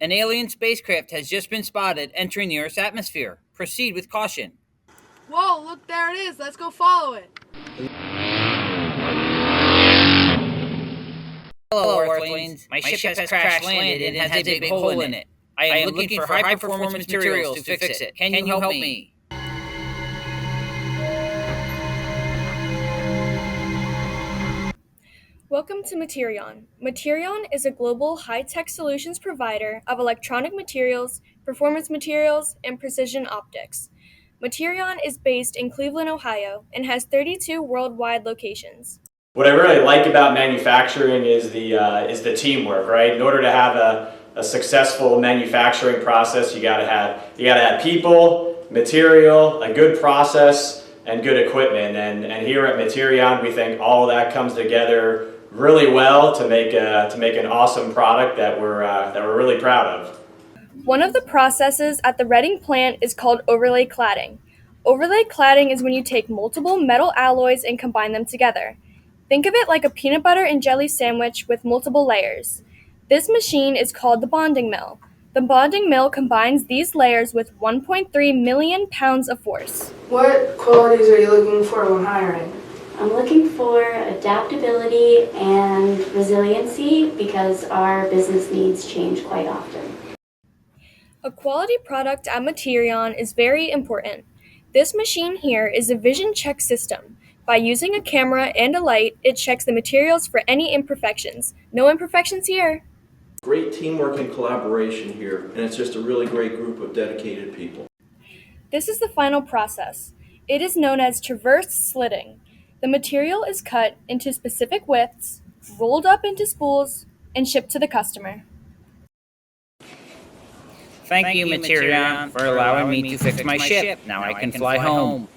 An alien spacecraft has just been spotted entering the Earth's atmosphere. Proceed with caution. Whoa, look, there it is. Let's go follow it. Hello, Earthlings. My ship has crash landed and has a big hole in it. I am looking for high-performance materials to fix it. Can you help me? Welcome to Materion. Materion is a global high-tech solutions provider of electronic materials, performance materials, and precision optics. Materion is based in Cleveland, Ohio, and has 32 worldwide locations. What I really like about manufacturing is the teamwork, right? In order to have a successful manufacturing process, you gotta have people, material, a good process, and good equipment. And here at Materion, we think all that comes together really well to make an awesome product that we're really proud of. One of the processes at the Reading plant is called overlay cladding. Overlay cladding is when you take multiple metal alloys and combine them together. Think of it like a peanut butter and jelly sandwich with multiple layers. This machine is called the bonding mill. The bonding mill combines these layers with 1.3 million pounds of force. What qualities are you looking for when hiring? I'm looking for adaptability and resiliency because our business needs change quite often. A quality product at Materion is very important. This machine here is a vision check system. By using a camera and a light, it checks the materials for any imperfections. No imperfections here. Great teamwork and collaboration here, and it's just a really great group of dedicated people. This is the final process. It is known as traverse slitting. The material is cut into specific widths, rolled up into spools, and shipped to the customer. Thank you, Materion, for allowing me to fix my ship. Now I can fly home.